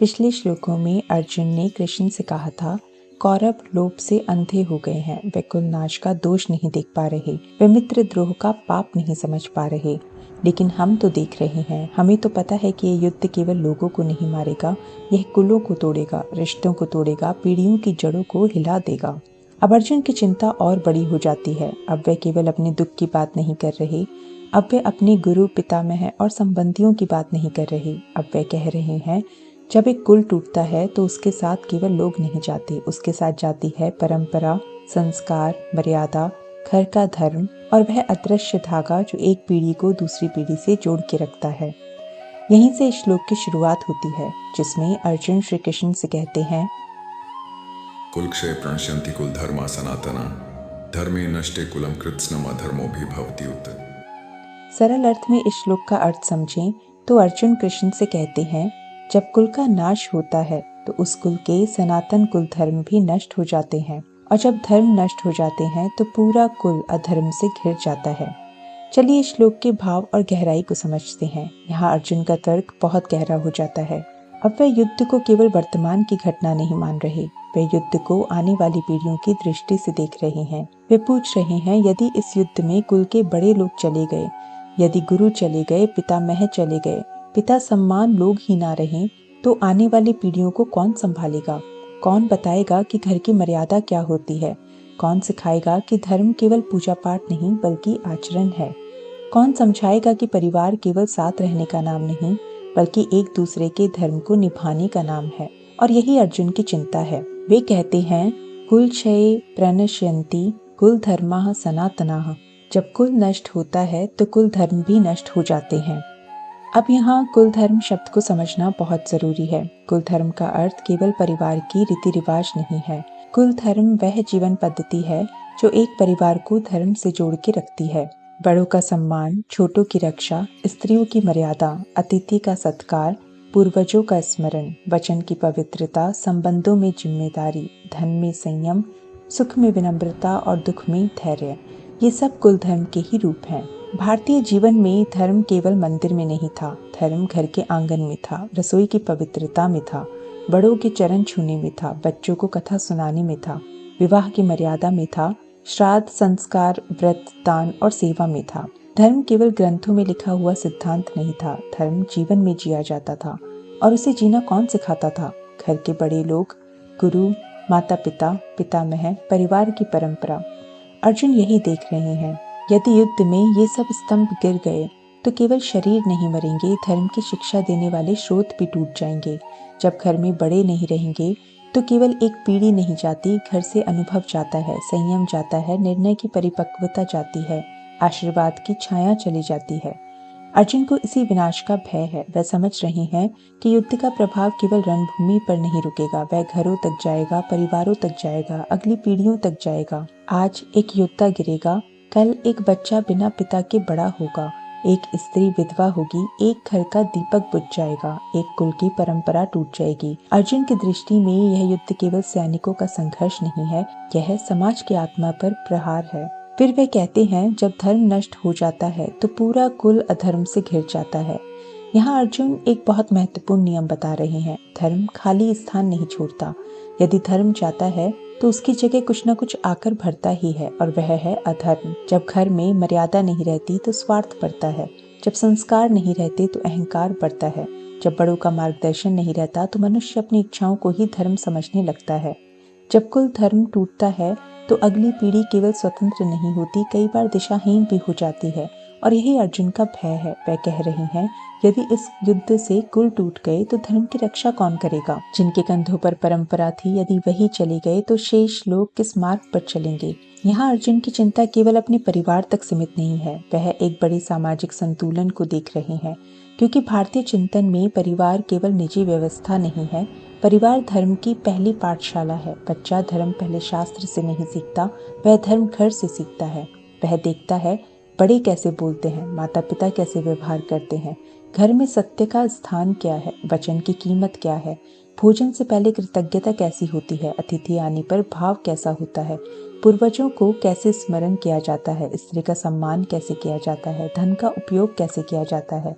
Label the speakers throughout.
Speaker 1: पिछले श्लोकों में अर्जुन ने कृष्ण से कहा था, कौरव लोभ से अंधे हो गए हैं, वे कुल नाश का दोष नहीं देख पा रहे, वे मित्र द्रोह का पाप नहीं समझ पा रहे। लेकिन हम तो देख रहे हैं, हमें तो पता है कि ये युद्ध केवल लोगों को नहीं मारेगा, यह कुलों को तोड़ेगा, रिश्तों को तोड़ेगा, पीढ़ियों की जड़ों को हिला देगा। अब अर्जुन की चिंता और बड़ी हो जाती है। अब वे केवल अपने दुख की बात नहीं कर रहे, अब वे अपने गुरु पितामह और संबंधियों की बात नहीं कर रहे। अब वे कह रहे हैं, जब एक कुल टूटता है तो उसके साथ केवल लोग नहीं जाते, उसके साथ जाती है परंपरा, संस्कार, मर्यादा, घर का धर्म और वह अदृश्य धागा जो एक पीढ़ी को दूसरी पीढ़ी से जोड़ के रखता है। यहीं से इस श्लोक की शुरुआत होती है, जिसमें अर्जुन श्री कृष्ण से कहते हैं,
Speaker 2: कुलक्षय प्रणश्यन्ति कुल धर्मा सनातना धर्मे नष्टे कुलम कृत्स्नम अधर्मो भी भवति उत।
Speaker 1: सरल अर्थ में इस श्लोक का अर्थ समझें तो अर्जुन कृष्ण से कहते हैं, जब कुल का नाश होता है तो उस कुल के सनातन कुल धर्म भी नष्ट हो जाते हैं, और जब धर्म नष्ट हो जाते हैं तो पूरा कुल अधर्म से घिर जाता है। चलिए इस श्लोक के भाव और गहराई को समझते हैं। यहाँ अर्जुन का तर्क बहुत गहरा हो जाता है। अब वे युद्ध को केवल वर्तमान की घटना नहीं मान रहे, वे युद्ध को आने वाली पीढ़ियों की दृष्टि से देख रहे हैं। वे पूछ रहे हैं, यदि इस युद्ध में कुल के बड़े लोग चले गए, यदि गुरु चले गए, पितामह चले गए, पिता सम्मान लोग ही ना रहें, तो आने वाली पीढ़ियों को कौन संभालेगा? कौन बताएगा कि घर की मर्यादा क्या होती है? कौन सिखाएगा कि धर्म केवल पूजा पाठ नहीं बल्कि आचरण है? कौन समझाएगा कि परिवार केवल साथ रहने का नाम नहीं बल्कि एक दूसरे के धर्म को निभाने का नाम है? और यही अर्जुन की चिंता है। वे कहते हैं, कुल क्षय प्रणश्यन्ति कुल धर्माः सनातनाः। जब कुल नष्ट होता है तो कुल धर्म भी नष्ट हो जाते हैं। अब यहाँ कुल धर्म शब्द को समझना बहुत जरूरी है। कुल धर्म का अर्थ केवल परिवार की रीति रिवाज नहीं है। कुल धर्म वह जीवन पद्धति है जो एक परिवार को धर्म से जोड़ के रखती है। बड़ों का सम्मान, छोटों की रक्षा, स्त्रियों की मर्यादा, अतिथि का सत्कार, पूर्वजों का स्मरण, वचन की पवित्रता, संबंधों में जिम्मेदारी, धन में संयम, सुख में विनम्रता और दुख में धैर्य, ये सब कुल धर्म के ही रूप हैं। भारतीय जीवन में धर्म केवल मंदिर में नहीं था, धर्म घर के आंगन में था, रसोई की पवित्रता में था, बड़ों के चरण छूने में था, बच्चों को कथा सुनाने में था, विवाह की मर्यादा में था, श्राद्ध, संस्कार, व्रत, दान और सेवा में था। धर्म केवल ग्रंथों में लिखा हुआ सिद्धांत नहीं था, धर्म जीवन में जिया जाता था। और उसे जीना कौन सिखाता था? घर के बड़े लोग, गुरु, माता पिता, पितामह, परिवार की परंपरा। अर्जुन यही देख रहे हैं। यदि युद्ध में ये सब स्तंभ गिर गए तो केवल शरीर नहीं मरेंगे, धर्म की शिक्षा देने वाले स्रोत भी टूट जाएंगे। जब घर में बड़े नहीं रहेंगे तो केवल एक पीढ़ी नहीं जाती, घर से अनुभव जाता है, संयम जाता है, निर्णय की परिपक्वता जाती है, आशीर्वाद की छाया चली जाती है। अर्जुन को इसी विनाश का भय है। वह समझ रहे हैं कि युद्ध का प्रभाव केवल रणभूमि पर नहीं रुकेगा, वह घरों तक जाएगा, परिवारों तक जाएगा, अगली पीढ़ियों तक जाएगा। आज एक योद्धा गिरेगा, कल एक बच्चा बिना पिता के बड़ा होगा, एक स्त्री विधवा होगी, एक घर का दीपक बुझ जाएगा, एक कुल की परंपरा टूट जाएगी। अर्जुन की दृष्टि में यह युद्ध केवल सैनिकों का संघर्ष नहीं है, यह समाज की आत्मा पर प्रहार है। फिर वे कहते हैं, जब धर्म नष्ट हो जाता है तो पूरा कुल अधर्म से घिर जाता है। यहाँ अर्जुन एक बहुत महत्वपूर्ण नियम बता रहे हैं। धर्म खाली स्थान नहीं छोड़ता। यदि धर्म जाता है तो उसकी जगह कुछ न कुछ आकर भरता ही है, और वह है अधर्म। जब घर में मर्यादा नहीं रहती तो स्वार्थ बढ़ता है, जब संस्कार नहीं रहते तो अहंकार बढ़ता है, जब बड़ों का मार्गदर्शन नहीं रहता तो मनुष्य अपनी इच्छाओं को ही धर्म समझने लगता है। जब कुल धर्म टूटता है तो अगली पीढ़ी केवल स्वतंत्र नहीं होती, कई बार दिशाहीन भी हो जाती है। और यही अर्जुन का भय है। वह कह रहे हैं, यदि इस युद्ध से कुल टूट गए तो धर्म की रक्षा कौन करेगा? जिनके कंधों पर परंपरा थी, यदि वही चले गए तो शेष लोग किस मार्ग पर चलेंगे? यहाँ अर्जुन की चिंता केवल अपने परिवार तक सीमित नहीं है, वह एक बड़ी सामाजिक संतुलन को देख रहे हैं। क्योंकि भारतीय चिंतन में परिवार केवल निजी व्यवस्था नहीं है, परिवार धर्म की पहली पाठशाला है। बच्चा धर्म पहले शास्त्र से नहीं सीखता, वह धर्म घर से सीखता है। वह देखता है बड़े कैसे बोलते हैं, माता पिता कैसे व्यवहार करते हैं, घर में सत्य का स्थान क्या है, वचन की कीमत क्या है, भोजन से पहले कृतज्ञता कैसी होती है, अतिथि आने पर भाव कैसा होता है, पूर्वजों को कैसे स्मरण किया जाता है, स्त्री का सम्मान कैसे किया जाता है, धन का उपयोग कैसे किया जाता है।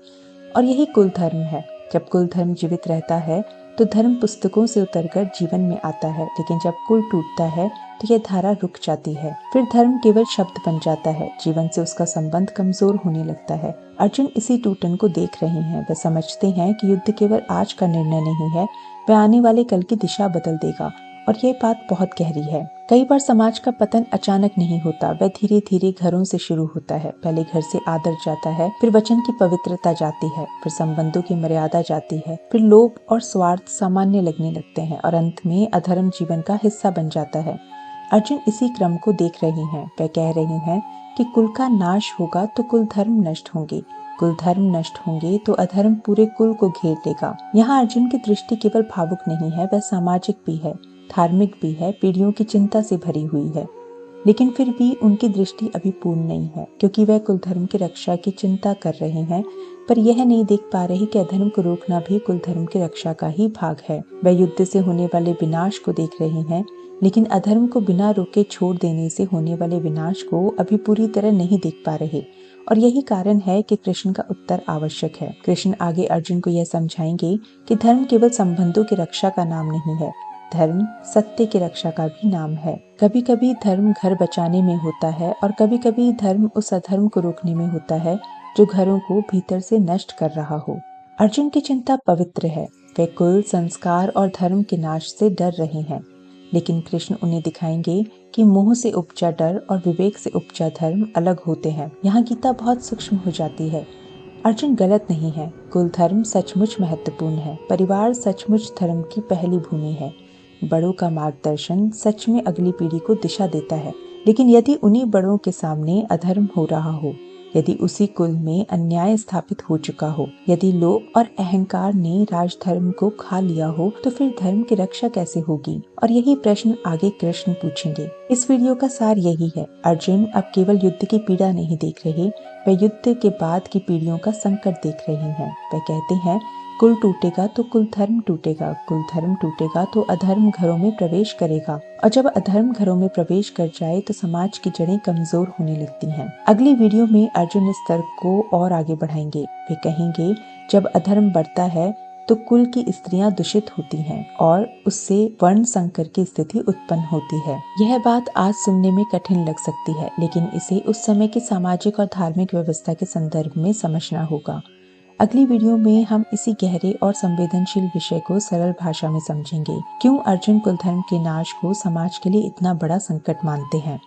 Speaker 1: और यही कुल धर्म है। जब कुल धर्म जीवित रहता है तो धर्म पुस्तकों से उतरकर जीवन में आता है, लेकिन जब कुल टूटता है तो यह धारा रुक जाती है। फिर धर्म केवल शब्द बन जाता है, जीवन से उसका संबंध कमजोर होने लगता है। अर्जुन इसी टूटन को देख रहे हैं। वे समझते हैं कि युद्ध केवल आज का निर्णय नहीं है, वह आने वाले कल की दिशा बदल देगा, और यह बात बहुत गहरी है। कई बार समाज का पतन अचानक नहीं होता, वह धीरे धीरे घरों से शुरू होता है। पहले घर से आदर जाता है, फिर वचन की पवित्रता जाती है, फिर संबंधों की मर्यादा जाती है, फिर लोभ और स्वार्थ सामान्य लगने लगते हैं, और अंत में अधर्म जीवन का हिस्सा बन जाता है। अर्जुन इसी क्रम को देख रहे हैं। वह कह रहे हैं कि कुल का नाश होगा तो कुल धर्म नष्ट होंगे, कुल धर्म नष्ट होंगे तो अधर्म पूरे कुल को घेर लेगा। यहाँ अर्जुन की दृष्टि केवल भावुक नहीं है, वह सामाजिक भी है, धार्मिक भी है, पीढ़ियों की चिंता से भरी हुई है। लेकिन फिर भी उनकी दृष्टि अभी पूर्ण नहीं है, क्योंकि वह कुल धर्म की रक्षा की चिंता कर रहे हैं, पर यह नहीं देख पा रहे कि अधर्म को रोकना भी कुल धर्म की रक्षा का ही भाग है। वह युद्ध से होने वाले विनाश को देख रहे हैं, लेकिन अधर्म को बिना रोके छोड़ देने से होने वाले विनाश को अभी पूरी तरह नहीं देख पा रहे। और यही कारण है कि कृष्ण का उत्तर आवश्यक है। कृष्ण आगे अर्जुन को यह समझाएंगे कि धर्म केवल संबंधों की रक्षा का नाम नहीं है, धर्म सत्य की रक्षा का भी नाम है। कभी कभी धर्म घर बचाने में होता है, और कभी कभी धर्म उस अधर्म को रोकने में होता है जो घरों को भीतर से नष्ट कर रहा हो। अर्जुन की चिंता पवित्र है। वे कुल, संस्कार और धर्म के नाश से डर रहे हैं, लेकिन कृष्ण उन्हें दिखाएंगे कि मोह से उपजा डर और विवेक से उपजा धर्म अलग होते हैं। यहाँ गीता बहुत सूक्ष्म हो जाती है। अर्जुन गलत नहीं है, कुल धर्म सचमुच महत्वपूर्ण है, परिवार सचमुच धर्म की पहली भूमि है, बड़ों का मार्गदर्शन सच में अगली पीढ़ी को दिशा देता है। लेकिन यदि उन्हीं बड़ों के सामने अधर्म हो रहा हो, यदि उसी कुल में अन्याय स्थापित हो चुका हो, यदि लोभ और अहंकार ने राजधर्म को खा लिया हो, तो फिर धर्म की रक्षा कैसे होगी? और यही प्रश्न आगे कृष्ण पूछेंगे। इस वीडियो का सार यही है, अर्जुन अब केवल युद्ध की पीड़ा नहीं देख रहे, वे युद्ध के बाद की पीढ़ियों का संकट देख रहे हैं। वे कहते हैं कुल टूटेगा तो कुल धर्म टूटेगा, कुल धर्म टूटेगा तो अधर्म घरों में प्रवेश करेगा, और जब अधर्म घरों में प्रवेश कर जाए तो समाज की जड़ें कमजोर होने लगती हैं। अगली वीडियो में अर्जुन इस तर्क को और आगे बढ़ाएंगे। वे कहेंगे जब अधर्म बढ़ता है तो कुल की स्त्रियां दूषित होती हैं और उससे वर्ण संकर की स्थिति उत्पन्न होती है। यह बात आज सुनने में कठिन लग सकती है, लेकिन इसे उस समय की सामाजिक और धार्मिक व्यवस्था के संदर्भ में समझना होगा। अगली वीडियो में हम इसी गहरे और संवेदनशील विषय को सरल भाषा में समझेंगे। क्यों अर्जुन कुल धर्म के नाश को समाज के लिए इतना बड़ा संकट मानते हैं।